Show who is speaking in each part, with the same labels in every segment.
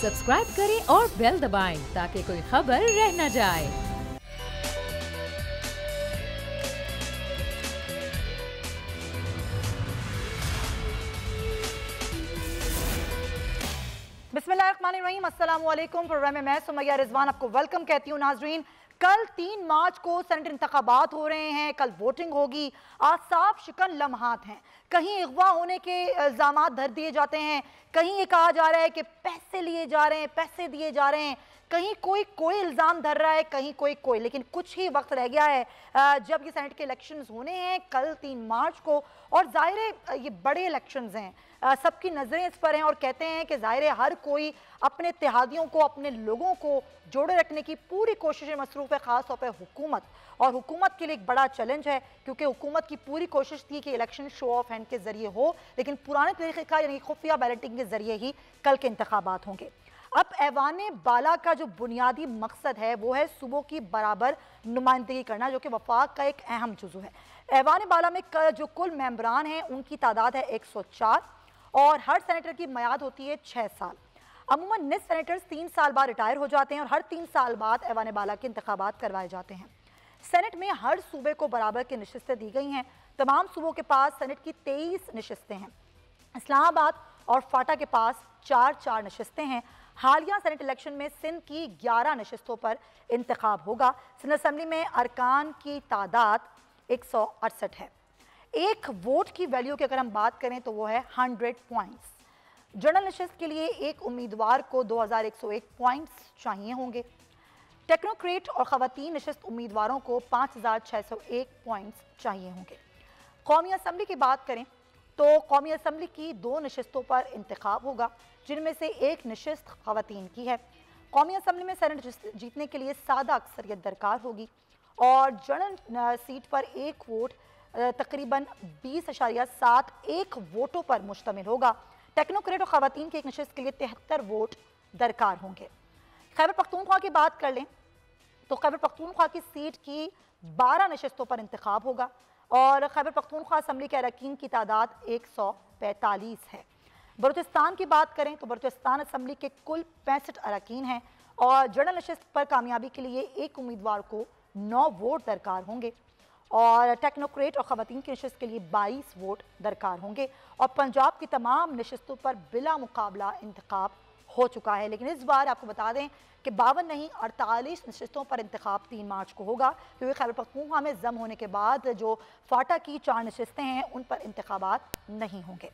Speaker 1: Subscribe करें और bell दबाएं ताकि कोई खबर रह न जाए।
Speaker 2: बिस्मिल्लाहिर्रहमानिर्रहीम, अस्सलाम वालेकुम। प्रोग्राम में मैं सुमैया रिजवान आपको वेलकम कहती हूँ। नाजरीन, कल 3 मार्च को सेनेट इंतखाबात हो रहे हैं, कल वोटिंग होगी। आज साफ शिकन लम्हात हैं। कहीं अगवा होने के इल्ज़ामात धर दिए जाते हैं, कहीं ये कहा जा रहा है कि पैसे लिए जा रहे हैं, पैसे दिए जा रहे हैं, कहीं कोई इल्ज़ाम धर रहा है, कहीं कोई। लेकिन कुछ ही वक्त रह गया है जब ये सेनेट के इलेक्शंस होने हैं, कल 3 मार्च को। और ज़ाहिर है ये बड़े इलेक्शंस हैं, सबकी नज़रें इस पर हैं और कहते हैं कि ज़ाहिर है हर कोई अपने इत्तेहादियों को, अपने लोगों को जोड़े रखने की पूरी कोशिशें मसरूफ़ है, ख़ास तौर पर हुकूमत। और हुकूमत के लिए एक बड़ा चैलेंज है, क्योंकि हुकूमत की पूरी कोशिश थी कि इलेक्शन शो ऑफ हैंड के ज़रिए हो, लेकिन पुराने तरीक़े का यानी खुफिया बैलेटिंग के ज़रिए ही कल के इंतखाबात होंगे। अब ऐवाने बाला का जो बुनियादी मकसद है वो है सूबों की बराबर नुमाइंदगी करना, जो कि वफाक का एक अहम जुज़ू है। ऐवाने बाला में जो कुल मेंबरान हैं उनकी तादाद है 104 और हर सेनेटर की मियाद होती है 6 साल। अमूमन निस सेनेटर्स 3 साल बाद रिटायर हो जाते हैं और हर 3 साल बाद ऐवाने बाला के इंतखाबात करवाए जाते हैं। सेनेट में हर सूबे को बराबर की नशिस्तें दी गई हैं। तमाम सूबों के पास सेनेट की 23 नशिस्तें हैं। इस्लामाबाद और फाटा के पास 4 नशिस्तें हैं। हालिया सेनेट इलेक्शन में सिंध की 11 नशिस्तों पर इंतखाब होगा। सिंध असम्बली में अरकान की तादाद 168 है। एक वोट की वैल्यू की अगर हम बात करें तो वो है 100 पॉइंट्स। जनरल नशिस्त के लिए एक उम्मीदवार को 2101 पॉइंट्स चाहिए होंगे। टेक्नोक्रेट और ख़वातीन नशिस्त उम्मीदवारों को 5601 पॉइंट्स चाहिए होंगे। कौमी असम्बली की बात करें तो कौमी असम्बली की 2 नशिस्तों पर इंतखाब होगा, जिनमें से एक नशिस्त ख़वातीन की है। कौमी असम्बली में सेनेट जीतने के लिए सादा अक्सरियत दरकार होगी और जनरल सीट पर एक वोट तकरीबन 20.71 वोटों पर मुश्तमिल होगा। टेक्नोक्रेट और ख़वातीन की एक नशिस्त के लिए 73 वोट दरकार होंगे। खैबर पख्तूनख्वा की बात कर लें तो खैबर पख्तूनख्वा की सीट की 12 नशिस्तों पर इंतखाब होगा और खैबर पख्तूनख्वा असम्बली के अरकान की तादाद 145 है। बलूचिस्तान की बात करें तो बलूचिस्तान असम्बली के कुल 65 अरकान हैं और जनरल नशिस्त पर कामयाबी के लिए एक उम्मीदवार को 9 वोट दरकार होंगे और टेक्नोक्रेट और ख़वातीन की नशिस्त के लिए 22 वोट दरकार होंगे। और पंजाब की तमाम नशिस्तों पर बिला मुकाबला इंतखाब हो चुका है, लेकिन इस बार आपको बता दें कि 52 नहीं 48 नशिस्तों पर इंतखाब 3 मार्च को होगा, क्योंकि खैबर पख्तूनख्वा में जम होने के बाद जो फाटा की 4 नशिस्तें हैं उन पर इंतखाबात नहीं होंगे।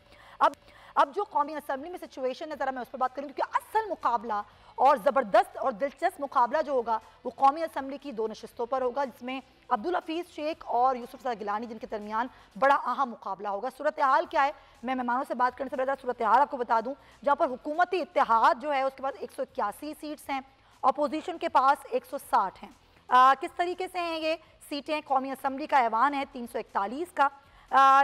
Speaker 2: अब जो कौमी असम्बली में सिचुएशन है, ज़रा मैं उस पर बात करूँ, क्योंकि असल मुकाबला और ज़बरदस्त और दिलचस्प मुकाबला जो होगा वो कौमी असम्बली की 2 नशिस्तों पर होगा, जिसमें अब्दुल हफीज़ शेख और यूसुफ रज़ा गिलानी जिनके दरमियान बड़ा अहम मुकाबला होगा। सूरत हाल क्या है, मैं मेहमानों से बात करने से पहले सूरत हाल आपको बता दूँ, जहाँ पर हुकूमती इत्तेहाद जो है उसके पास 181 सीट्स हैं, अपोजिशन के पास 160 हैं। किस तरीके से हैं ये सीटें? कौमी असम्बली का ऐवान है 341 का,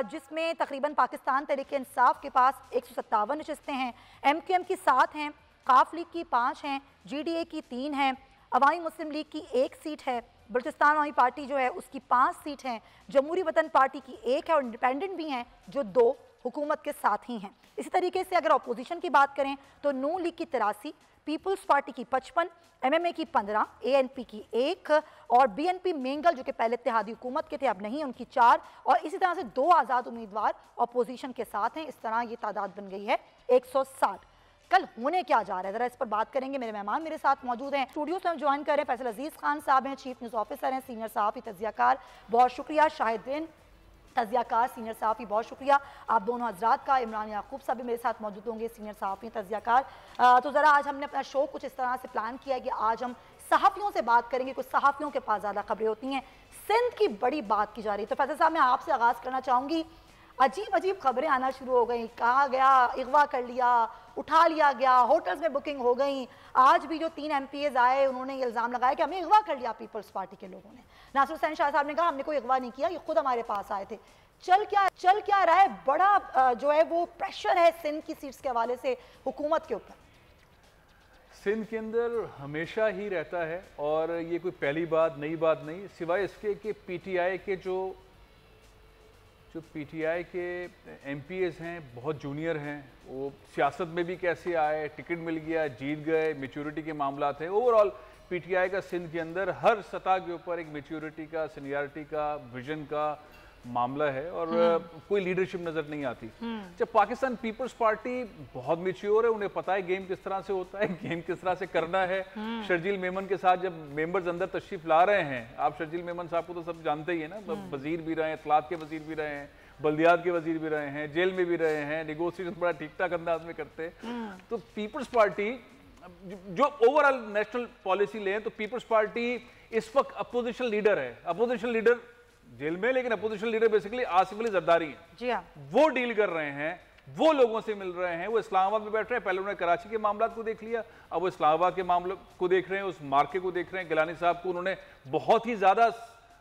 Speaker 2: जिसमें तकरीबन पाकिस्तान तहरीक इंसाफ के पास 157 नशिस्तें हैं, MQM की 7 हैं, काफ लीग की 5 हैं, GDA की 3 हैं, अवामी मुस्लिम लीग की 1 सीट है, बलूचिस्तान अवामी पार्टी जो है उसकी 5 सीट हैं, जमहूरी वतन पार्टी की 1 है और इंडिपेंडेंट भी हैं जो 2 हुकूमत के साथ ही हैं। इसी तरीके से अगर अपोजिशन की बात करें तो नून लीग की 83, पीपल्स पार्टी की 55, MMA की 15, ANP की 1 और BNP मेंगल जो कि पहले इत्तेहादी हुकूमत के थे अब नहीं, उनकी 4 और इसी तरह से 2 आज़ाद उम्मीदवार अपोजिशन के साथ हैं। इस तरह ये तादाद बन गई है 160। कल होने क्या जा रहा है, ज़रा इस पर बात करेंगे। मेरे मेहमान मेरे साथ मौजूद हैं, स्टूडियो से हम ज्वाइन कर रहे हैं। फैसल अजीज़ खान साहब हैं, चीफ न्यूज़ ऑफिसर हैं, सीनियर सहाफ़ी तज़ियाकार, बहुत शुक्रिया। शाहिदीन तज़ियाकार सीनियर सहाफ़ी, बहुत शुक्रिया आप दोनों हजरात का। इमरान याकूब साहब भी मेरे साथ मौजूद होंगे, सीनियर सहाफ़ी तज़ियाकार। तो ज़रा आज हमने अपना शो कुछ इस तरह से प्लान किया कि आज हम सहाफ़ियों से बात करेंगे। कुछ सहाफ़ियों के पास ज़्यादा खबरें होती हैं, सिंध की बड़ी बात की जा रही है। तो फैसल साहब मैं आपसे आगाज़ करना चाहूँगी, अजीब खबरें आना शुरू हो गई, कहा गया अगवा कर लिया, उठा लिया गया, होटल्स में बुकिंग हो गई। आज भी जो 3 MPs आए उन्होंने ये इल्ज़ाम लगाया कि हमें अगवा कर लिया पीपल्स पार्टी के लोगों ने। नासिर हुसैन शाह साहब ने कहा हमने कोई अगवा नहीं किया, ये खुद हमारे पास आए थे। चल क्या रहा है, बड़ा जो है वो प्रेशर है सिंध की सीट्स के हवाले से हुकूमत के ऊपर।
Speaker 3: सिंध के अंदर हमेशा ही रहता है और ये कोई पहली बात नई बात नहीं, सिवाय इसके कि PTI के जो जो पीटीआई के एमपीएस हैं बहुत जूनियर हैं, वो सियासत में भी कैसे आए, टिकट मिल गया, जीत गए, मैच्योरिटी के मामला थे। ओवरऑल पीटीआई का सिंध के अंदर हर सतह के ऊपर एक मैच्योरिटी का, सीनियरिटी का, विजन का मामला है और कोई लीडरशिप नजर नहीं आती। जब पाकिस्तान पीपल्स पार्टी बहुत मैच्योर है, उन्हें पता है गेम किस तरह से होता है, गेम किस तरह से करना है। शर्जील मेमन के साथ जब मेंबर्स अंदर तशरीफ ला रहे हैं, आप शर्जील मेमन साहब को तो सब जानते ही है ना, वजीर भी रहे हैं, इत्तलात के वजीर भी रहे हैं, बल्दियात के वजीर भी रहे हैं, जेल में भी रहे हैं, नेगोशिएशन बड़ा ठीक ठाक अंदाज में करते हैं। तो पीपल्स पार्टी जो ओवरऑल नेशनल पॉलिसी लें तो पीपल्स पार्टी इस वक्त अपोजिशन लीडर है। अपोजिशन लीडर जेल में, लेकिन opposition leader basically Asif Ali Zardari है।
Speaker 2: जी हाँ,
Speaker 3: वो डील कर रहे हैं, वो लोगों से मिल रहे हैं, वो इस्लामाबाद में बैठ रहे हैं। पहले उन्होंने कराची के मामला को देख लिया, अब वो इस्लामाबाद के मामले को देख रहे हैं, उस मार्के को देख रहे हैं। गिलानी साहब को उन्होंने बहुत ही ज्यादा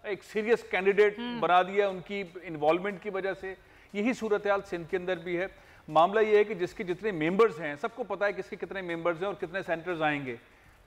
Speaker 3: एक सीरियस कैंडिडेट बना दिया उनकी इन्वॉल्वमेंट की वजह से। यही सूरत हाल सिंध के अंदर भी है। मामला यह है कि जिसके जितने मेंबर्स हैं, सबको पता है किसके कितने मेंबर्स हैं और कितने सेनेटर्स आएंगे,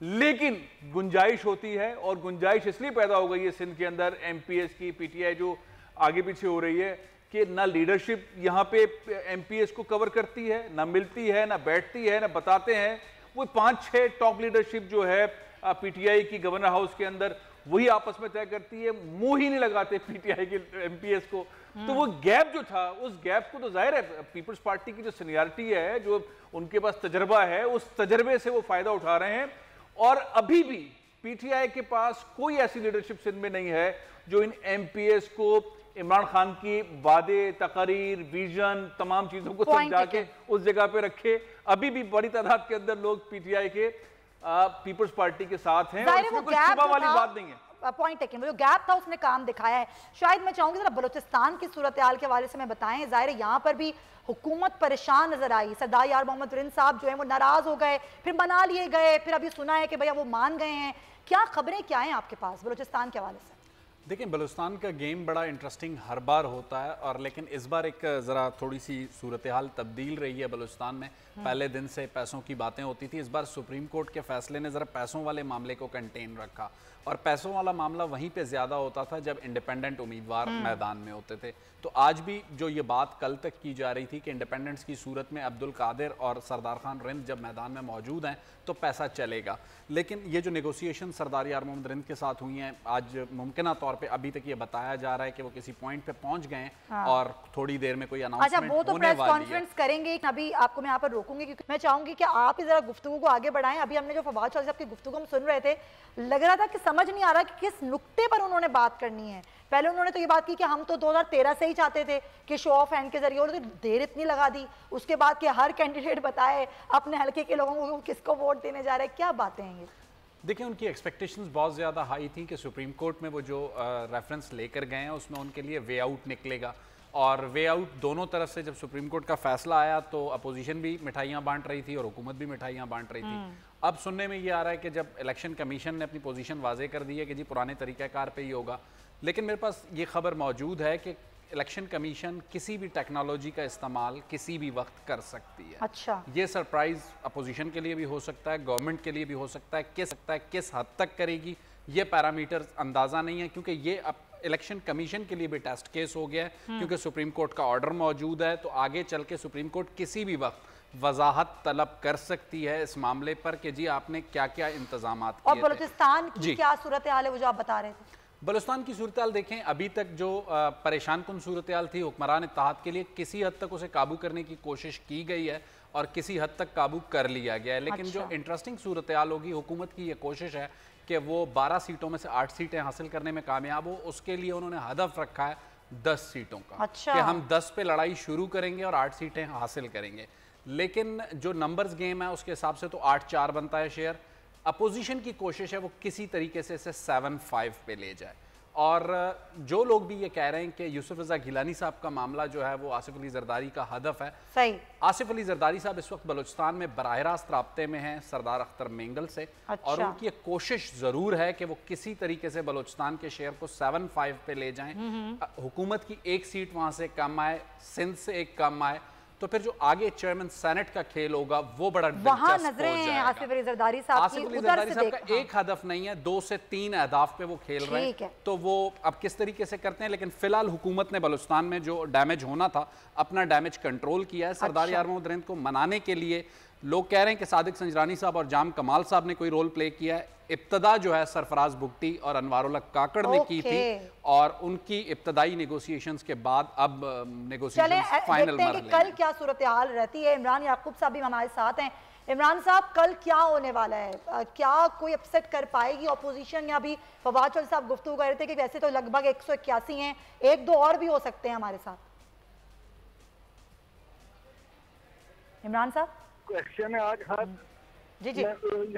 Speaker 3: लेकिन गुंजाइश होती है, और गुंजाइश इसलिए पैदा हो गई है सिंध के अंदर एमपीएस की, पीटीआई जो आगे पीछे हो रही है कि ना लीडरशिप यहाँ पे एमपीएस को कवर करती है, ना मिलती है, ना बैठती है, ना बताते हैं। वो 5-6 टॉप लीडरशिप जो है पीटीआई की गवर्नर हाउस के अंदर, वही आपस में तय करती है, मुंह ही नहीं लगाते पीटीआई के एमपीएस को। तो वो गैप जो था, उस गैप को तो जाहिर है पीपल्स पार्टी की जो सीनियरिटी है, जो उनके पास तजर्बा है, उस तजर्बे से वो फायदा उठा रहे हैं। और अभी भी पीटीआई के पास कोई ऐसी लीडरशिप सिंध में नहीं है जो इन एमपीएस को इमरान खान की वादे, तकरीर, विजन, तमाम चीजों को समझा के उस जगह पे रखे। अभी भी बड़ी तादाद के अंदर लोग पीटीआई के पीपल्स पार्टी के साथ हैं और इसमें कोई शुबा वाली बात नहीं है।
Speaker 2: पॉइंट टेकिंग, जो गैप था उसने काम दिखाया है। शायद मैं चाहूंगी जरा बलूचिस्तान की सूरत हाल के हवाले से मैं बताएं। जाहिर है यहाँ पर भी हुकूमत परेशान नजर आई। सरदार यार मोहम्मद रिंद साहब जो है वो नाराज हो गए, फिर मना लिए गए, फिर अभी सुना है कि भैया वो मान गए हैं। क्या खबरें क्या हैं आपके पास बलूचिस्तान के हवाले से?
Speaker 4: देखिए, बलूचिस्तान का गेम बड़ा इंटरेस्टिंग हर बार होता है, और लेकिन इस बार एक ज़रा थोड़ी सी सूरत हाल तब्दील रही है बलूचिस्तान में। पहले दिन से पैसों की बातें होती थी, इस बार सुप्रीम कोर्ट के फैसले ने ज़रा पैसों वाले मामले को कंटेन रखा, और पैसों वाला मामला वहीं पे ज़्यादा होता था जब इंडिपेंडेंट उम्मीदवार मैदान में होते थे। तो आज भी जो ये बात कल तक की जा रही थी कि इंडिपेंडेंट्स की सूरत में अब्दुल कादिर और सरदार खान रिंद जब मैदान में मौजूद हैं तो पैसा चलेगा। लेकिन ये जो नेगोशिएशन सरदार यार मोहम्मद रिंद के साथ हुई हैं, आज मुमकिन तौर पे अभी तक ये बताया जा रहा है कि वो किसी पॉइंट पे पहुंच गए हैं। हाँ। और थोड़ी देर में कोई अनाउंसमेंट
Speaker 2: अच्छा, वो तो प्रेस कॉन्फ्रेंस करेंगे। अभी आपको मैं यहाँ पर रोकूंगी क्योंकि मैं चाहूंगी कि आप ही जरा गुफ्तगू को आगे बढ़ाएं। अभी हमने जो फवाद चौधरी साहब की गुफ्तगू हम सुन रहे थे, लग रहा था कि समझ नहीं आ रहा कि किस नुक्ते पर उन्होंने बात करनी है। पहले उन्होंने तो ये बात की कि हम तो 2013 से ही चाहते थे कि शो ऑफ हैंड के जरिए, उन्होंने देर इतनी लगा दी। उसके बाद कि हर कैंडिडेट बताए अपने हल्के के लोगों को किसको वोट देने जा रहे हैं। क्या बातें हैं ये?
Speaker 4: देखिए, उनकी एक्सपेक्टेशंस बहुत ज़्यादा हाई थी कि सुप्रीम कोर्ट में वो जो रेफरेंस लेकर गए हैं उसमें उनके लिए वे आउट निकलेगा, और वे आउट दोनों तरफ से जब सुप्रीम कोर्ट का फैसला आया तो अपोजिशन भी मिठाइयाँ बांट रही थी और हुकूमत भी मिठाइयाँ बांट रही थी। अब सुनने में ये आ रहा है कि जब इलेक्शन कमीशन ने अपनी पोजीशन वाजे कर दी है कि जी पुराने तरीक़ाकार पे ही होगा, लेकिन मेरे पास ये खबर मौजूद है कि इलेक्शन कमीशन किसी भी टेक्नोलॉजी का इस्तेमाल किसी भी वक्त कर सकती है।
Speaker 2: अच्छा,
Speaker 4: ये सरप्राइज अपोजिशन के लिए भी हो सकता है, गवर्नमेंट के लिए भी हो सकता है। किस हद तक करेगी ये पैरामीटर अंदाज़ा नहीं है, क्योंकि ये अब इलेक्शन कमीशन के लिए भी टेस्ट केस हो गया है, क्योंकि सुप्रीम कोर्ट का ऑर्डर मौजूद है। तो आगे चल के सुप्रीम कोर्ट किसी भी वक्त वजाहत तलब कर सकती है इस मामले पर कि जी आपने क्या क्या इंतजाम किए।
Speaker 2: और बलूचिस्तान की क्या सूरत हाल है वो जो आप बता रहे थे?
Speaker 4: बलूचिस्तान की सूरत हाल देखें, अभी तक जो परेशान कुन सूरत हाल थी, हुक्मरान इत्तेहाद के लिए किसी हद तक उसे काबू करने की कोशिश की गई है और किसी हद तक काबू कर लिया गया है। लेकिन जो इंटरेस्टिंग सूरत हाल होगी, हुकूमत की ये कोशिश है कि वो 12 सीटों में से 8 सीटें हासिल करने में कामयाब हो। उसके लिए उन्होंने हदफ रखा है 10 सीटों का।
Speaker 2: अच्छा।
Speaker 4: कि हम 10 पे लड़ाई शुरू करेंगे और 8 सीटें हासिल करेंगे। लेकिन जो नंबर्स गेम है उसके हिसाब से तो 8-4 बनता है शेयर। अपोजिशन की कोशिश है वो किसी तरीके से इसे 7-5 पे ले जाए। और जो लोग भी ये कह रहे हैं कि यूसुफ रजा गिलानी साहब का मामला जो है वो आसिफ अली जरदारी का हदफ है,
Speaker 2: सही।
Speaker 4: आसिफ अली जरदारी साहब इस वक्त बलूचिस्तान में बराह रास्त राब्ते में हैं सरदार अख्तर मेंगल से।
Speaker 2: अच्छा।
Speaker 4: और उनकी एक कोशिश जरूर है कि वो किसी तरीके से बलूचिस्तान के शेयर को 7-5 पे ले जाएं। हुकूमत की एक सीट वहां से कम आए, सिंध से एक कम आए, तो फिर जो आगे चेयरमैन सेनेट का खेल होगा वो बड़ा
Speaker 2: वहां
Speaker 4: दिलचस्प
Speaker 2: नजरें
Speaker 4: हो
Speaker 2: हैं
Speaker 4: जाएगा।
Speaker 2: आसिफ अली जरदारी साहब
Speaker 4: आसिफ
Speaker 2: की,
Speaker 4: अली
Speaker 2: उधर
Speaker 4: जरदारी
Speaker 2: से
Speaker 4: साहब का
Speaker 2: देख, हाँ।
Speaker 4: एक हदफ नहीं है, 2 से 3 अहदाफ पे वो खेल रहे
Speaker 2: ठीक है।
Speaker 4: हैं, तो वो अब किस तरीके से करते हैं। लेकिन फिलहाल हुकूमत ने बलूचिस्तान में जो डैमेज होना था अपना डैमेज कंट्रोल किया है। सरदार यार मोहम्मद रिंद को मनाने के लिए लोग कह रहे हैं कि सादिक संजरानी साहब और जाम कमाल साहब ने कोई रोल प्ले किया है। इब्तदा जो है सरफराज बुगटी और अनवारुल्लाह काकड़ ने की थी और उनकी इब्तदाई नेगोशिएशंस के बाद अब नेगोशिएशंस फाइनल
Speaker 2: देखते हैं कि कल क्या सूरत हाल रहती है। इमरान याकूब साहब भी हमारे साथ हैं। इमरान साहब, कल क्या होने वाला है? क्या कोई अपसेट कर पाएगी ऑपोजिशन? या अभी फवाद चौधरी साहब गुफ्तगू कर रहे थे कि वैसे तो लगभग 181 हैं, 1-2 और भी हो सकते हैं हमारे साथ। इमरान साहब,
Speaker 5: क्वेश्चन है आज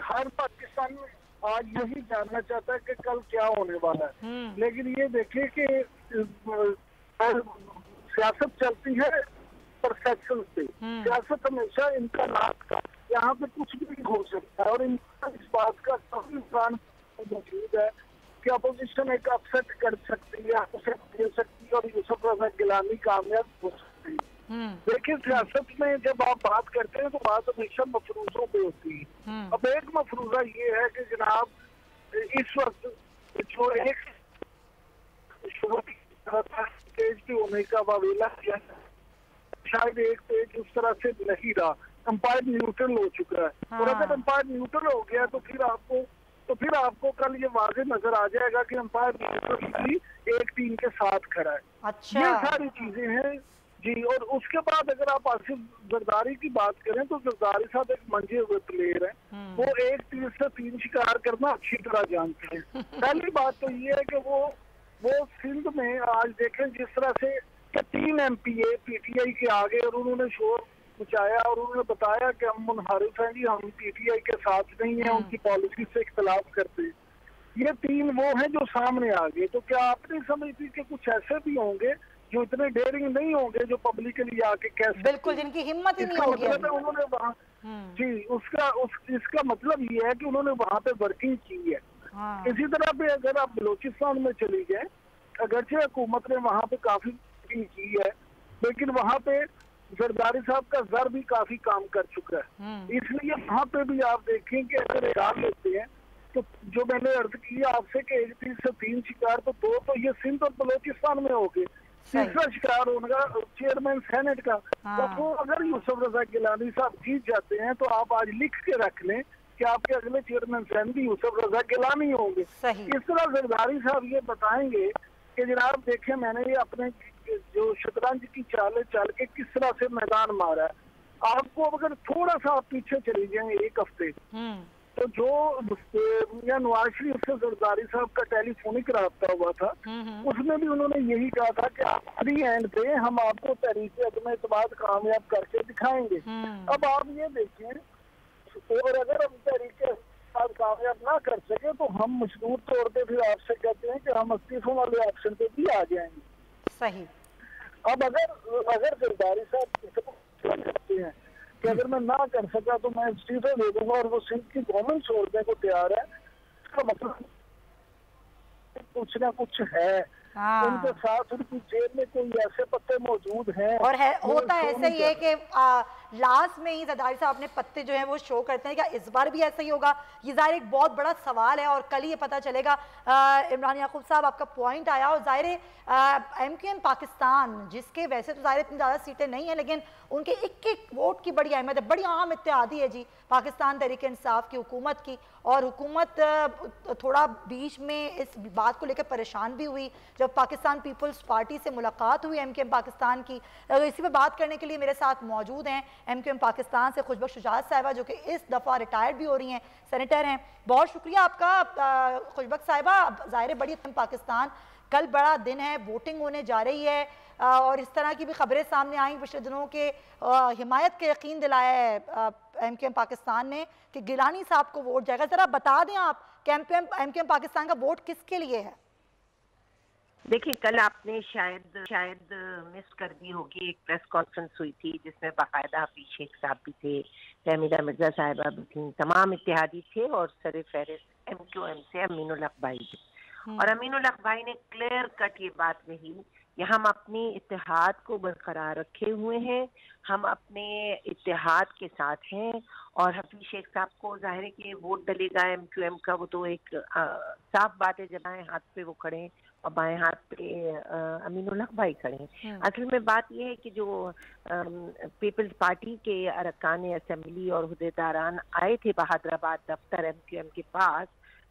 Speaker 5: हर पाकिस्तान में आज यही जानना चाहता है कि कल क्या होने वाला है। लेकिन ये देखिए कि सियासत चलती है परसेप्शन पे। सियासत हमेशा इम्कानात का, यहाँ पे कुछ भी हो सकता है और इस बात का काफी इम्कान मौजूद है कि अपोजिशन एक अपसेट कर सकती है, अपसेट दे सकती है और यूसुफ रजा गिलानी कामयाब हो सकती है। देखिए, सियासत में जब आप बात करते हैं तो बात हमेशा मफरूजों पे होती है। अब एक मफरूजा ये है कि जनाब इस वक्त जो एक पेज पे होने का वावेला किया, शायद एक पेज उस तरह से नहीं रहा, अंपायर न्यूट्रल हो चुका है। और अगर अंपायर न्यूट्रल हो गया तो फिर आपको कल ये वाज़ेह नजर आ जाएगा कि अंपायर न्यूट्रल भी एक टीम के साथ खड़ा है।
Speaker 2: अच्छा।
Speaker 5: ये सारी चीजें हैं जी। और उसके बाद अगर आप आसिफ जरदारी की बात करें तो जरदारी साहब एक मंजे हुए प्लेयर हैं। वो एक तीर से 3 शिकार करना अच्छी तरह जानते हैं। पहली बात तो ये है कि वो सिंध में आज देखें जिस तरह से 3 MPA PTI के आगे और उन्होंने शोर मचाया और उन्होंने बताया कि हम मुनहरिफ हैं जी, हम PTI के साथ नहीं है, उनकी पॉलिसी से इख्तलाफ करते हैं। ये 3 वो हैं जो सामने आ गए। तो क्या आप नहीं समझती कि कुछ ऐसे भी होंगे जो इतने डेयरिंग नहीं होंगे जो पब्लिकली आके कैसे,
Speaker 2: बिल्कुल, जिनकी हिम्मत ही नहीं होगी।
Speaker 5: मतलब उन्होंने वहाँ जी इसका मतलब ये है कि उन्होंने वहाँ पे वर्किंग की है। इसी तरह पे अगर आप बलोचिस्तान में चली गए, अगरचे हुकूमत ने वहाँ पे काफी वर्किंग की है, लेकिन वहाँ पे जरदारी साहब का जर भी काफी काम कर चुका है। इसलिए वहाँ पे भी आप देखें कि अगर इराक लेते हैं तो जो मैंने अर्ज किया आपसे कि 1 तीर से 3 शिकार तो 2 तो ये सिंध और बलोचिस्तान में हो गए। तीसरा शिकार होगा चेयरमैन सेनेट का। तो अगर यूसुफ रजा गिलानी साहब जीत जाते हैं तो आप आज लिख के रख लें कि आपके अगले चेयरमैन सेनेट भी यूसुफ रजा गिलानी होंगे। इस तरह जरदारी साहब ये बताएंगे कि जनाब देखें मैंने ये अपने जो शतरंज की चालें चल के किस तरह से मैदान मारा है। आपको अगर थोड़ा सा आप पीछे चली जाए 1 हफ्ते, तो जो नवाज शरीफ से जरदारी साहब का टेलीफोनिक राब्ता हुआ था उसमें भी उन्होंने यही कहा था कि आप फ्री हैंड पे हम आपको तरीके अदम एतमाद कामयाब करके दिखाएंगे। अब आप ये देखें, और अगर हम तरीके कामयाब ना कर सके तो हम मशहूर तौर पे फिर आपसे कहते हैं कि हम इस्तीफों वाले ऑप्शन पे भी आ जाएंगे।
Speaker 2: सही।
Speaker 5: अब अगर जरदारी साहब करते हैं कि अगर मैं ना कर सका तो मैं इस्तीफे दे दूंगा और वो सिंध की गवर्नमेंट छोड़ने को तैयार है, इसका मतलब कुछ ना कुछ है। उनके साथ उनकी जेब में कोई ऐसे पत्ते मौजूद हैं
Speaker 2: और होता ऐसा ही है कि लास्ट में ही जरदारी साहब अपने पत्ते जो हैं वो शो करते हैं। क्या इस बार भी ऐसा ही होगा? ये ज़ाहिर एक बहुत बड़ा सवाल है और कल ही ये पता चलेगा। इमरान याकूब साहब, आपका पॉइंट आया और ज़ाहिर MQM पाकिस्तान जिसके वैसे तो ज़ाहिर इतनी ज़्यादा सीटें नहीं हैं लेकिन उनके एक वोट की बड़ी अहमियत है, बड़ी अहम इत्तेहादी है जी पाकिस्तान तहरीक इंसाफ की हुकूमत की। और हुकूमत थोड़ा बीच में इस बात को लेकर परेशान भी हुई जब पाकिस्तान पीपल्स पार्टी से मुलाकात हुई MQM पाकिस्तान की। इसी पे बात करने के लिए मेरे साथ मौजूद हैं MQM पाकिस्तान से खुशबख्श शुजात साहिबा, जो कि इस दफ़ा रिटायर्ड भी हो रही हैं, सेनेटर हैं। बहुत शुक्रिया आपका खुशबख्श साहिबा। ज़ाहिर बड़ी पाकिस्तान, कल बड़ा दिन है, वोटिंग होने जा रही है और इस तरह की भी खबरें सामने आई पिछले दिनों के हिमायत के यकीन दिलाया है MQM पाकिस्तान ने कि गिलानी साहब को वोट जाएगा। ज़रा बता दें आप कि MQM पाकिस्तान का वोट किसके लिए है?
Speaker 6: देखिए, कल आपने शायद मिस कर दी होगी, एक प्रेस कॉन्फ्रेंस हुई थी जिसमें बाकायदा हफीज शेख साहब भी थे, तहमीदा मिर्जा साहिबा भी थी, तमाम इत्तेहादी थे और सर फहरिस्त MQM से अमीनुल हक भाई थे। और अमीनुल हक भाई ने क्लियर कट ये बात कही कि हम अपनी इत्तेहाद को बरकरार रखे हुए हैं, हम अपने इत्तेहाद के साथ हैं। और हफीज शेख साहब को जाहिर है कि वोट डलेगा MQM का, वो तो एक साफ बात है। जब बाएं हाथ पे वो खड़े हैं और बाएं हाथ पे अमीनुल हक भाई खड़े हैं। असल में बात यह है कि जो पीपल्स पार्टी के अरकान असेंबली और हुदेदारान आए थे बहादुराबाद दफ्तर MQM के पास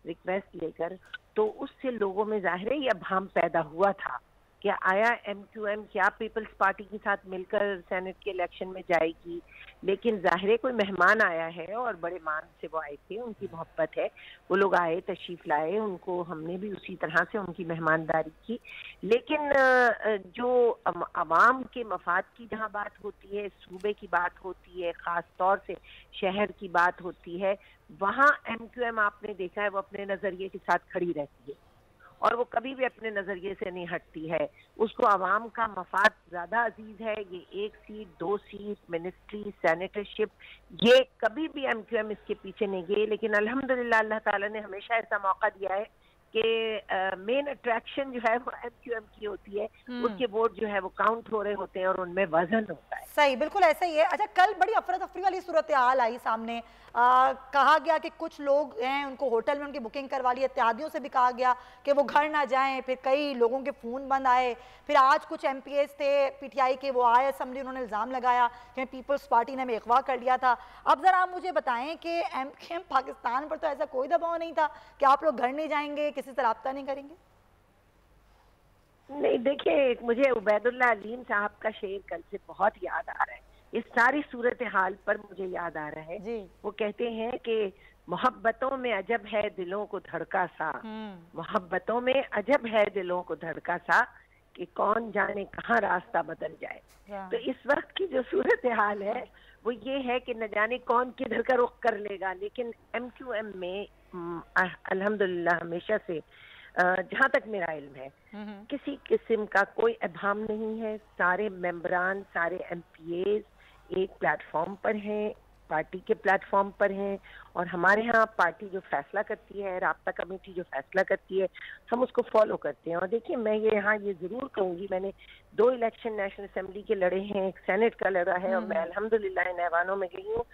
Speaker 6: रिक्वेस्ट लेकर, तो उससे लोगों में जाहिर है ये अभाम पैदा हुआ था कि आया MQM क्या पीपल्स पार्टी के साथ मिलकर सेनेट के इलेक्शन में जाएगी। लेकिन जाहिर है कोई मेहमान आया है और बड़े मान से वो आए थे, उनकी मोहब्बत है, वो लोग आए, तशरीफ लाए, उनको हमने भी उसी तरह से उनकी मेहमानदारी की। लेकिन जो अवाम के मफाद की जहाँ बात होती है, सूबे की बात होती है, ख़ास तौर से शहर की बात होती है, वहाँ MQM आपने देखा है वो अपने नज़रिए के साथ खड़ी रहती है और वो कभी भी अपने नज़रिए से नहीं हटती है। उसको आवाम का मफाद ज़्यादा अजीज है। ये 1 सीट, 2 सीट, मिनिस्ट्री, सेनेटरशिप, ये कभी भी MQM इसके पीछे नहीं गए। लेकिन अल्हम्दुलिल्लाह अल्लाह ताला ने हमेशा ऐसा मौका दिया है कि मेन अट्रैक्शन जो है वो MQM की होती है। उसके वोट जो है वो काउंट हो रहे होते हैं और उनमें वजन होता है।
Speaker 2: सही, बिल्कुल ऐसा ही है। अच्छा, कल बड़ी अफरा तफरी वाली सूरत हाल आई सामने। कहा गया कि कुछ लोग हैं उनको होटल में उनकी बुकिंग करवा ली, इत्तेहादियों से भी कहा गया कि वो घर ना जाएं। फिर कई लोगों के फ़ोन बंद आए। फिर आज कुछ MPs थे PTI के, वो आए असेंबली, उन्होंने इल्ज़ाम लगाया कि पीपल्स पार्टी ने हमें अगवा कर लिया था। अब ज़रा आप मुझे बताएं कि MQM पाकिस्तान पर तो ऐसा कोई दबाव नहीं था कि आप लोग घर नहीं जाएंगे, किसी से रब्ता नहीं करेंगे?
Speaker 6: नहीं, देखिए, मुझे उबैदुल्लाह अलीम साहब का शेर कल से बहुत याद आ रहा है। इस सारी सूरत हाल पर मुझे याद आ रहा है जी। वो कहते हैं कि मोहब्बतों में अजब है दिलों को धड़का सा, मोहब्बतों में अजब है दिलों को धड़का सा, कि कौन जाने कहाँ रास्ता बदल जाए। तो इस वक्त की जो सूरत हाल है वो ये है कि न जाने कौन किधर का रुख कर लेगा। लेकिन MQM में अल्हम्दुलिल्लाह हमेशा से जहाँ तक मेरा इल्म है किसी किस्म का कोई अभाम नहीं है। सारे मेंबरान, सारे MPs एक प्लेटफॉर्म पर हैं, पार्टी के प्लेटफॉर्म पर हैं। और हमारे यहाँ पार्टी जो फैसला करती है, राब्ता कमेटी जो फैसला करती है, हम उसको फॉलो करते हैं। और देखिए, मैं ये ज़रूर कहूँगी, मैंने 2 इलेक्शन नेशनल असेंबली के लड़े हैं, एक सेनेट का लड़ा है और मैं अल्हम्दुलिल्लाह इन ऐवानों में गई हूँ।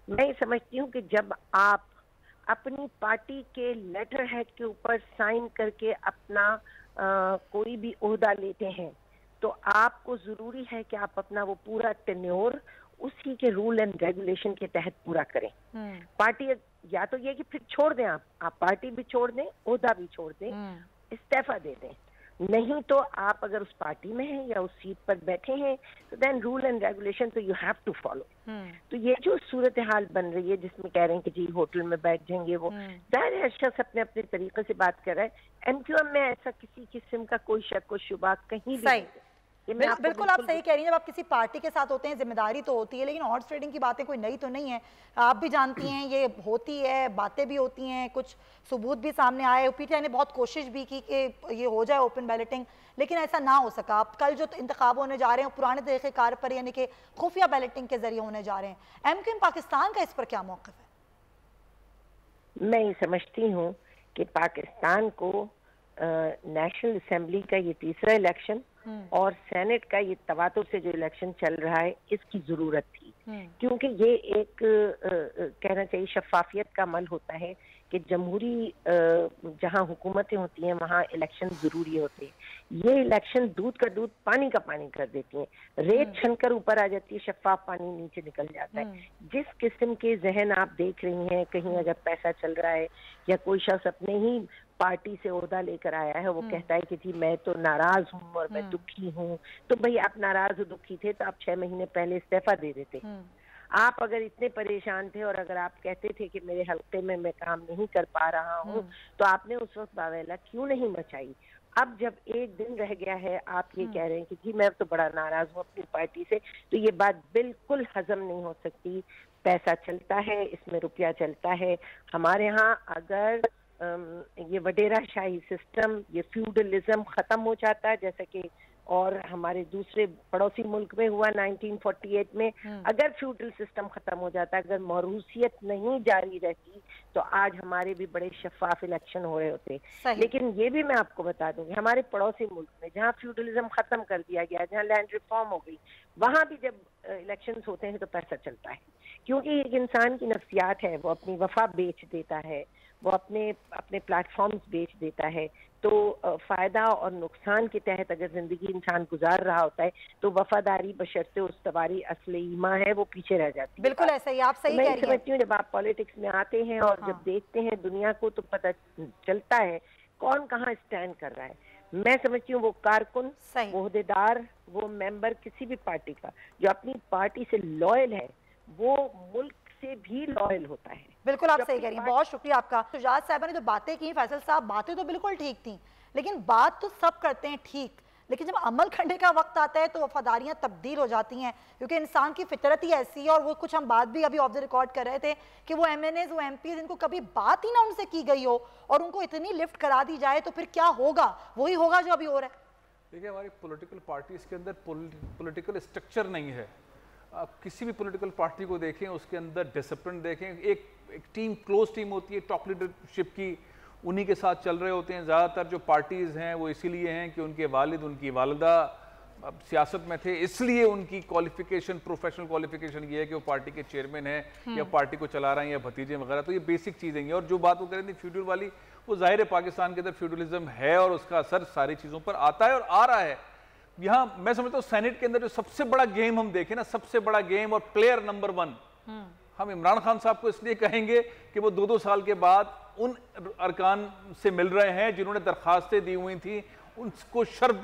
Speaker 6: मैं ये समझती हूँ कि जब आप अपनी पार्टी के लेटर हेड के ऊपर साइन करके अपना कोई भी ओहदा लेते हैं तो आपको ज़रूरी है कि आप अपना वो पूरा टेन्योर उसी के रूल एंड रेगुलेशन के तहत पूरा करें। पार्टी या तो ये कि फिर छोड़ दें, आप पार्टी भी छोड़ दें, ओहदा भी छोड़ दें, इस्तीफा दे दें। नहीं तो आप अगर उस पार्टी में हैं या उस सीट पर बैठे हैं तो देन रूल एंड रेगुलेशन तो यू हैव टू फॉलो। तो ये जो सूरत हाल बन रही है जिसमें कह रहे हैं कि जी होटल में बैठ जाएंगे, वो जाहिर है शख्स अपने अपने तरीके से बात कर रहा है। MQM में ऐसा किसी किस्म का कोई शक व शुबा कहीं भी नहीं।
Speaker 2: बिल्कुल आप सही कह रही हैं। जब आप किसी पार्टी के साथ होते हैं जिम्मेदारी तो होती है, लेकिन हॉर्स ट्रेडिंग की बातें कोई नई तो नहीं है, आप भी जानती हैं ये होती है, बातें भी होती हैं, कुछ सबूत भी सामने आए। PTI ने बहुत कोशिश भी की कि ये हो जाए ओपन बैलेटिंग, लेकिन ऐसा ना हो सका। अब कल जो इंतखाब होने जा रहे हैं पुराने तरीक़ेकार पर, यानी कि खुफिया बैलेटिंग के जरिए होने जा रहे हैं। MQM पाकिस्तान का इस पर क्या मौक़िफ़ है?
Speaker 6: मैं समझती हूँ कि पाकिस्तान को नेशनल असेंबली का ये तीसरा इलेक्शन और सेनेट का ये तवातुर से जो इलेक्शन चल रहा है इसकी जरूरत थी। क्योंकि ये एक कहना चाहिए शफाफियत का अमल होता है कि जमहूरी जहाँ हुकूमतें होती हैं वहाँ इलेक्शन जरूरी होते हैं। ये इलेक्शन दूध का दूध पानी का पानी कर देती हैं। रेत छनकर ऊपर आ जाती है, शफाफ पानी नीचे निकल जाता है। जिस किस्म के जहन आप देख रही हैं, कहीं अगर पैसा चल रहा है या कोई शख्स अपने ही पार्टी से ओहदा लेकर आया है, वो कहता है कि जी मैं तो नाराज हूँ और मैं दुखी हूँ, तो भाई आप नाराज और दुखी थे तो आप 6 महीने पहले इस्तीफा दे देते। आप अगर इतने परेशान थे और अगर आप कहते थे कि मेरे हल्के में मैं काम नहीं कर पा रहा हूँ तो आपने उस वक्त बावेला क्यों नहीं मचाई? अब जब एक दिन रह गया है आप ये कह रहे हैं कि जी मैं तो बड़ा नाराज हूँ अपनी पार्टी से, तो ये बात बिल्कुल हजम नहीं हो सकती। पैसा चलता है, इसमें रुपया चलता है। हमारे यहाँ अगर ये वडेरा शाही सिस्टम, ये फ्यूडलिज्म खत्म हो जाता है, जैसा कि और हमारे दूसरे पड़ोसी मुल्क में हुआ 1948 में। अगर फ्यूडल सिस्टम खत्म हो जाता, अगर मौरूसियत नहीं जारी रहती, तो आज हमारे भी बड़े शफाफ इलेक्शन हो रहे होते। लेकिन ये भी मैं आपको बता दूंगी, हमारे पड़ोसी मुल्क में जहाँ फ्यूडलिज्म खत्म कर दिया गया, जहाँ लैंड रिफॉर्म हो गई, वहाँ भी जब इलेक्शंस होते हैं तो पैसा चलता है, क्योंकि एक इंसान की नफ्सियात है, वो अपनी वफा बेच देता है, वो अपने प्लेटफॉर्म्स बेच देता है। तो फायदा और नुकसान के तहत अगर जिंदगी इंसान गुजार रहा होता है तो वफादारी बशर्ते उस्तवारी असले ईमा है, वो पीछे रह जाती है।
Speaker 2: बिल्कुल ऐसा ही, आप सही कह रही हैं।
Speaker 6: मैं समझती हूँ जब आप पॉलिटिक्स में आते हैं और जब देखते हैं दुनिया को, तो पता चलता है कौन कहाँ स्टैंड कर रहा है। मैं समझती हूँ वो कारकुन, वो ओहदेदार, वो मेंबर किसी भी पार्टी का जो अपनी पार्टी से लॉयल है, वो मुल्क से भी लॉयल होता है।
Speaker 2: बिल्कुल आप सही कह रही हैं, बहुत शुक्रिया आपका। शुजात साहबा ने जो बातें की, फैसल साहब, बातें तो बिल्कुल ठीक थी, लेकिन बात तो सब करते हैं ठीक, लेकिन जब अमल करने का वक्त आता है तो वफादारियां तब्दील हो जाती हैं, क्योंकि इंसान की फितरत ही ऐसी है। और वो कुछ हम बात भी अभी ऑफ द रिकॉर्ड कर रहे थे कि वो MNAs, वो MPs, इनको कभी बात ही ना उनसे की गई हो और उनको इतनी लिफ्ट करा दी जाए तो फिर क्या होगा? वही होगा जो अभी हो रहा है।
Speaker 3: देखिए, हमारी पॉलिटिकल पार्टीज के अंदर पॉलिटिकल स्ट्रक्चर नहीं है। आप किसी भी पॉलिटिकल पार्टी को देखें, उसके अंदर डिसिप्लिन देखें, एक टीम, क्लोज टीम होती है टॉप लीडरशिप की, उन्हीं के साथ चल रहे होते हैं। ज़्यादातर जो पार्टीज़ हैं वो इसीलिए हैं कि उनके वालिद, उनकी वालिदा सियासत में थे, इसलिए उनकी क्वालिफिकेशन, प्रोफेशनल क्वालिफिकेशन ये है कि वो पार्टी के चेयरमैन हैं या पार्टी को चला रहे हैं या भतीजे वगैरह। तो ये बेसिक चीज़ें हैं। और जो बात वो करें थी फ्यूडल वाली, वो जाहिर है पाकिस्तान के अंदर फ्यूडलिज्म है और उसका असर सारी चीज़ों पर आता है और आ रहा है। यहाँ मैं समझता हूँ सेनेट के अंदर जो सबसे बड़ा गेम हम देखें ना, सबसे बड़ा गेम और प्लेयर नंबर 1 हम इमरान खान साहब को इसलिए कहेंगे कि वो 2-2 साल के बाद उन अरकान से मिल रहे हैं जिन्होंने दरखास्तें दी हुई थी, उनको शर्फ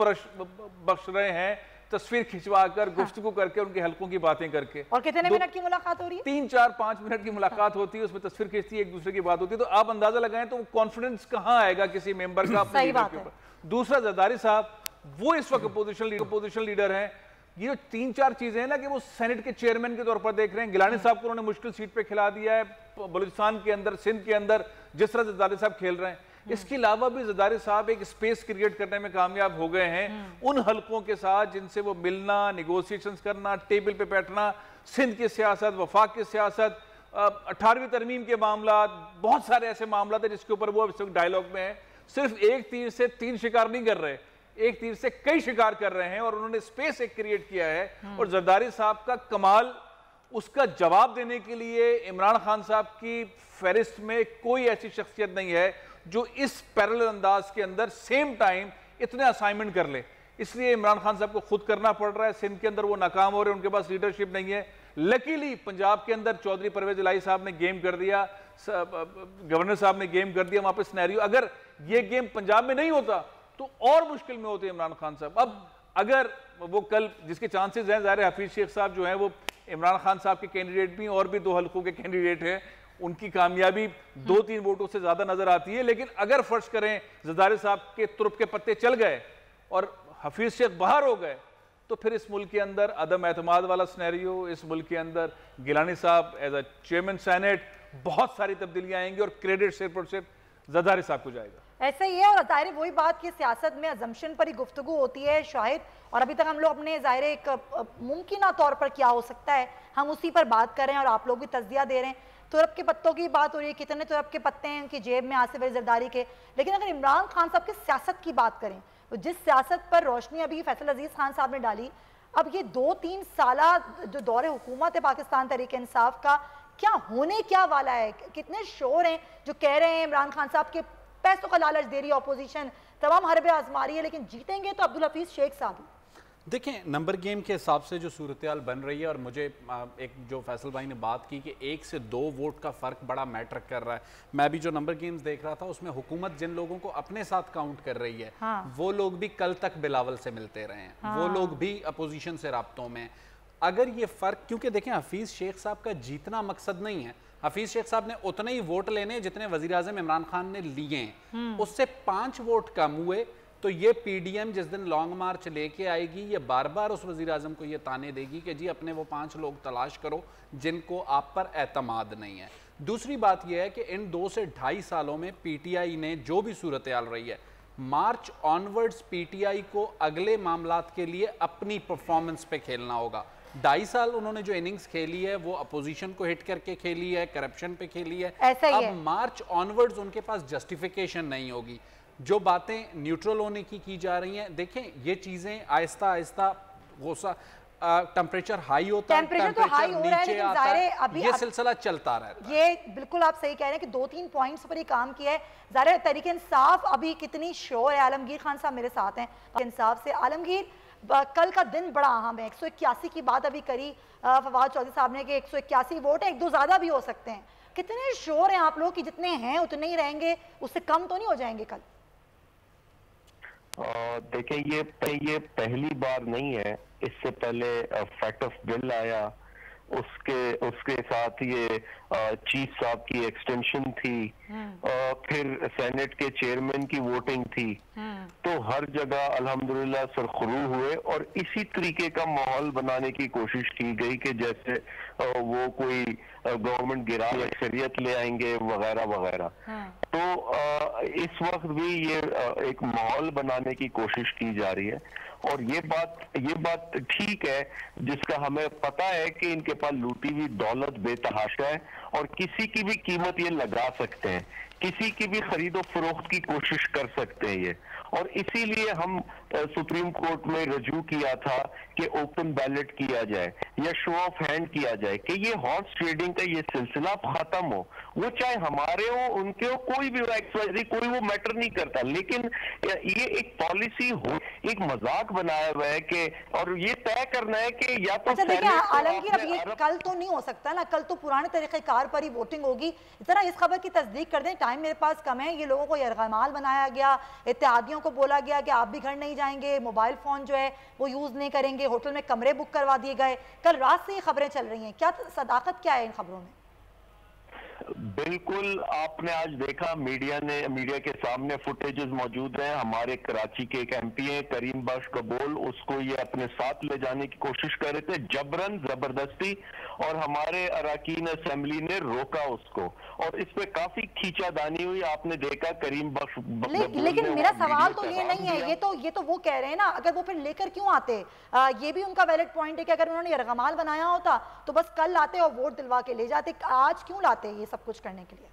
Speaker 3: बख्श रहे हैं, तस्वीर खिंचवा कर, गुफ्तगू करके, उनके हलकों की बातें करके।
Speaker 2: और कितने मिनट की मुलाकात हो रही है?
Speaker 3: 3, 4, 5 मिनट की मुलाकात होती है, उसमें तस्वीर खींचती है, एक दूसरे की बात होती है। तो आप अंदाजा लगाएं तो कॉन्फिडेंस कहाँ आएगा किसी मेंबर का अपने लीडर के ऊपर। दूसरा, जरदारी साहब वो इस वक्त अपोजिशन लीडर हैं। ये जो 3-4 चीजें हैं ना कि वो सेनेट के चेयरमैन के तौर पर देख रहे हैं। गिलानी साहब को उन्होंने मुश्किल सीट पे खिला दिया है, बलूचिस्तान के अंदर, सिंध के अंदर जिस तरह जरदारी साहब खेल रहे हैं। इसके अलावा भी जरदारी साहब एक स्पेस क्रिएट करने में कामयाब हो गए हैं उन हलकों के साथ जिनसे वो मिलना, निगोशिएशंस करना, टेबल पे बैठना, सिंध की सियासत, वफाक की सियासत, 18वीं तरमीम के मामला, बहुत सारे ऐसे मामला थे जिसके ऊपर वो इस वक्त डायलॉग में है। सिर्फ एक तीर से 3 शिकार नहीं कर रहे, एक तीर से कई शिकार कर रहे हैं और उन्होंने स्पेस एक क्रिएट किया है। और जरदारी साहब का कमाल, उसका जवाब देने के लिए इमरान खान साहब की फहरिस्त में कोई ऐसी शख्सियत नहीं है जो इस पैरेलल अंदाज के अंदर सेम टाइम इतने असाइनमेंट कर ले। इसलिए इमरान खान साहब को खुद करना पड़ रहा है। सिंध के अंदर वो नाकाम हो रहे हैं, उनके पास लीडरशिप नहीं है। लकीली पंजाब के अंदर चौधरी परवेज इलाही साहब ने गेम कर दिया, गवर्नर साहब ने गेम कर दिया वहां पर सिनेरियो। अगर ये गेम पंजाब में नहीं होता तो और मुश्किल में होते इमरान खान साहब। अब अगर वो कल, जिसके चांसेस हैं, ज़ाहिर हफीज शेख साहब जो हैं वो इमरान खान साहब के कैंडिडेट भी, और भी 2 हलकों के कैंडिडेट हैं, उनकी कामयाबी 2-3 वोटों से ज्यादा नजर आती है। लेकिन अगर फर्ज करें जरदारी साहब के तुरुप के पत्ते चल गए और हफीज शेख बाहर हो गए, तो फिर इस मुल्क के अंदर अदम एतमाद वाला सिनेरियो, इस मुल्क के अंदर गिलानी साहब एज अ चेयरमैन सेनेट, बहुत सारी तब्दीलियां आएंगी और क्रेडिट सिर्फ और सिर्फ जरदारी साहब को जाएगा।
Speaker 2: ऐसा ही है। और ज़ाहिर वही बात कि सियासत में अजम्पशन पर ही गुफ्तगू होती है शाहिद, और अभी तक हम लोग अपने ज़ाहिर एक मुमकिन तौर पर क्या हो सकता है हम उसी पर बात कर रहे हैं और आप लोग भी तज्जिया दे रहे हैं। तुरप के पत्तों की बात हो रही है, कितने तुरप के पत्ते हैं उनकी जेब में आसिफ अली जरदारी के। लेकिन अगर इमरान खान साहब की सियासत की बात करें तो जिस सियासत पर रोशनी अभी फैसल अजीज़ खान साहब ने डाली, अब ये 2-3 साल जो दौरे हुकूमत है पाकिस्तान तहरीक इंसाफ का, क्या होने क्या वाला है? कितने शोर हैं जो कह रहे हैं इमरान खान साहब के पैसों का लालच दे रही है अपोजिशन, तमाम हरबे आजमा रही है, लेकिन जीतेंगे तो अब्दुल हफीज शेख साहब।
Speaker 4: देखें, नंबर गेम के हिसाब से जो सूरत हाल बन रही है, और मुझे एक जो फैसल भाई ने बात की कि 1 से 2 वोट का फ़र्क बड़ा मैटर कर रहा है। मैं भी जो नंबर गेम्स देख रहा था उसमें हुकूमत जिन लोगों को अपने साथ काउंट कर रही है, वो लोग भी कल तक बिलावल से मिलते रहे हैं, वो लोग भी अपोजिशन से राब्तों में। अगर ये फ़र्क, क्योंकि देखें हफीज़ शेख साहब का जीतना मकसद नहीं है, हफीज शेख साहब ने उतने ही वोट लेने जितने वजीर आज़म इमरान खान ने लिए हैं, उससे 5 वोट कम हुए तो ये पीडीएम जिस दिन लॉन्ग मार्च लेके आएगी, ये बार बार उस वजीर आज़म को ये ताने देगी कि जी अपने वो 5 लोग तलाश करो जिनको आप पर एतमाद नहीं है। दूसरी बात यह है कि इन 2 से 2.5 सालों में पीटीआई ने जो भी सूरत हाल रही है, मार्च ऑनवर्ड्स पीटीआई को अगले मामलात के लिए अपनी परफॉर्मेंस पे खेलना होगा। 2.5 साल उन्होंने जो इनिंग्स खेली है वो अपोजिशन को हिट करके खेली है, करप्शन पे खेली है। अब मार्च ऑनवर्ड्स उनके पास जस्टिफिकेशन नहीं होगी। जो बातें न्यूट्रल होने की जा रही हैं, देखें ये चीजें आहिस्ता आहिस्ता टेम्परेचर हाई होता है, टेम्परेचर नीचे आता है, अभी ये सिलसिला चलता रहता है।
Speaker 2: ये बिल्कुल आप सही कह रहे हैं कि 2-3 पॉइंट्स पर ही काम किया है। ज़ाहिर तहरीक इंसाफ अभी कितनी शोर है। आलमगीर खान साहब मेरे साथ हैं इंसाफ से। आलमगीर, कल का दिन बड़ा अहम है। 181 की बात अभी करी फवाद चौधरी साहब ने कि 181 वोट है, 1-2 ज़्यादा भी हो सकते हैं। कितने शोर हैं आप लोग कि जितने हैं उतने ही रहेंगे, उससे कम तो नहीं हो जाएंगे कल?
Speaker 7: देखिए ये पहली बार नहीं है। इससे पहले फैक्ट ऑफ बिल आया, उसके साथ ये चीफ साहब की एक्सटेंशन थी, फिर सेनेट के चेयरमैन की वोटिंग थी। तो हर जगह अल्हम्दुलिल्लाह सरखुरू हुए और इसी तरीके का माहौल बनाने की कोशिश की गई कि जैसे वो कोई गवर्नमेंट गिरा या शरीयत ले आएंगे वगैरह वगैरह। तो इस वक्त भी ये एक माहौल बनाने की कोशिश की जा रही है और ये बात ठीक है, जिसका हमें पता है कि इनके पास लूटी हुई दौलत बेतहाशा है और किसी की भी कीमत ये लगा सकते हैं, किसी की भी खरीदो फरोख्त की कोशिश कर सकते हैं ये। और इसीलिए हम सुप्रीम कोर्ट में रजू किया था कि ओपन बैलेट किया जाए या शो ऑफ हैंड किया जाए कि ये हॉर्स ट्रेडिंग का ये सिलसिला खत्म हो। वो चाहे हमारे हो, उनके हो, कोई भी हो, एक्सवाइजी, कोई वो मैटर नहीं करता। लेकिन ये एक पॉलिसी हो, एक मजाक बनाया हुआ है कि और ये तय करना है कि या तो
Speaker 2: आलमगीर अब ये कल तो नहीं हो सकता ना, कल तो पुराने तरीक़ेकार पर ही वोटिंग होगी। जरा इस खबर की तस्दीक कर दें, टाइम मेरे पास कम है। ये लोगों को यरगमाल बनाया गया, इत्तेहादियों को बोला गया कि आप भी घर नहीं जाएंगे, मोबाइल फोन जो है वो यूज नहीं करेंगे, होटल में कमरे बुक करवा दिए गए। कल रात से ये खबरें चल रही हैं, क्या सदाकत क्या है इन खबरों में?
Speaker 7: बिल्कुल, आपने आज देखा मीडिया के सामने फुटेजेस मौजूद हैं। हमारे कराची के एक एमपी हैं करीम बख्श कबोल, उसको ये अपने साथ ले जाने की कोशिश कर रहे थे जबरन जबरदस्ती, और हमारे अरकान असेंबली ने रोका उसको और इस पे काफी खींचादानी हुई। आपने देखा करीम बख्श
Speaker 2: लेकिन मेरा सवाल तो ये नहीं है, ये तो वो कह रहे हैं ना, अगर वो फिर लेकर क्यों आते? ये भी उनका वैलिड पॉइंट है कि अगर उन्होंने यरगमाल बनाया होता तो बस कल लाते और वोट दिलवा के ले जाते। आज क्यों लाते ये सब कुछ करने के लिए?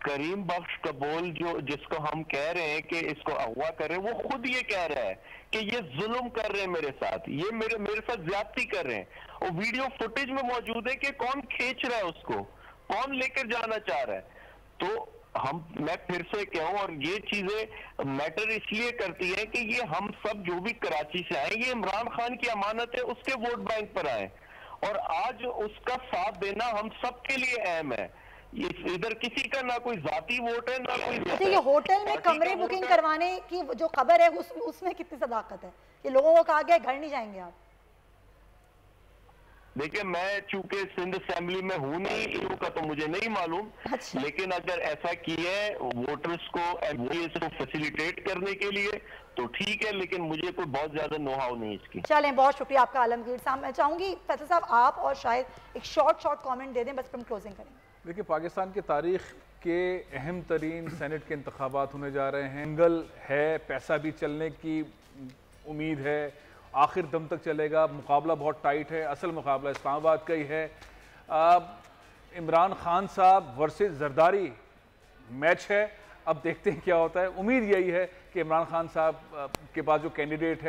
Speaker 7: करीम बख्श कबोल जिसको हम कह रहे हैं कि इसको अगवा कर रहे हैं, वो खुद ये कह रहा है कि ये जुल्म कर रहे हैं मेरे साथ, ये मेरे साथ ज्यादती कर रहे हैं। और वीडियो फुटेज में मौजूद है कि कौन खींच रहा है उसको, कौन लेकर जाना चाह रहा है। तो मैं फिर से कहूं, और ये चीजें मैटर इसलिए करती है कि ये हम सब जो भी कराची से आए, ये इमरान खान की अमानत है, उसके वोट बैंक पर आए और आज उसका साथ देना हम सबके लिए अहम है। इधर किसी का ना कोई जाती वोट है ना कोई।
Speaker 2: अच्छा, ये होटल में कमरे बुकिंग करवाने की जो खबर है उसमें कितनी सदाकत है? ये लोगों को कहा गया घर नहीं जाएंगे आप।
Speaker 7: देखिए, मैं चूंकि सिंध असेंबली में हूं नहीं, इनका का तो मुझे नहीं मालूम। अच्छा। लेकिन अगर ऐसा किया है वोटर्स को फैसिलिटेट करने के लिए तो ठीक है, लेकिन मुझे कोई बहुत ज्यादा नो हाउ नहीं इसकी।
Speaker 2: चलें, बहुत शुक्रिया आपका आलमगीर साहब। मैं चाहूंगी फैसल साहब आप और शायद एक शॉर्ट कमेंट दे दें, बस हम क्लोजिंग करेंगे।
Speaker 3: देखिए, पाकिस्तान की तारीख के अहम तरीन सेनेट के इंतखाबात होने जा रहे हैं। दंगल है, पैसा भी चलने की उम्मीद है, आखिर दम तक चलेगा। मुकाबला बहुत टाइट है, असल मुकाबला इस्लामाबाद का ही है। इमरान खान साहब वर्सेस जरदारी मैच है, अब देखते हैं क्या होता है। उम्मीद यही है कि इमरान खान साहब के पास जो कैंडिडेट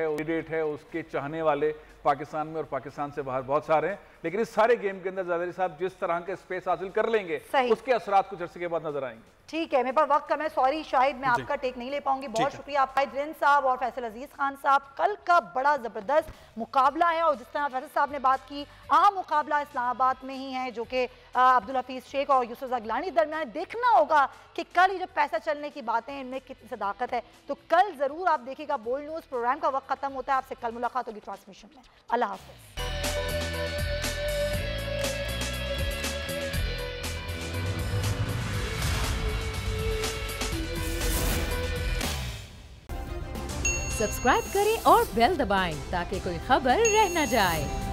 Speaker 3: है उसके चाहने वाले पाकिस्तान में और पाकिस्तान से बाहर बहुत सारे हैं, लेकिन इस सारे गेम के अंदर जरदारी साहब जिस तरह के स्पेस हासिल कर लेंगे उसके असरात कुछ अर्से के बाद नजर आएंगे। ठीक है, मेरे पास वक्त कम है, सॉरी शायद मैं आपका टेक नहीं ले पाऊंगी। बहुत शुक्रिया आपका रिन साहब और फैसल अजीज खान साहब। कल का बड़ा जबरदस्त मुकाबला है और जिस तरह फैसल साहब ने बात की, अहम मुकाबला इस्लामाबाद में ही है जो कि अब्दुल हफीज शेख और यूसुफ ज़गलानी दरमियान। देखना होगा कि कल ये जो पैसा चलने की बातें हैं इनमें कितनी सदाकत है। तो कल जरूर आप देखिएगा बोल्ड न्यूज। प्रोग्राम का वक्त खत्म होता है, आपसे कल मुलाकात होगी ट्रांसमिशन में। अल्लाह हाफ़िज़।
Speaker 1: सब्सक्राइब करें और बेल दबाएं ताकि कोई खबर रह न जाए।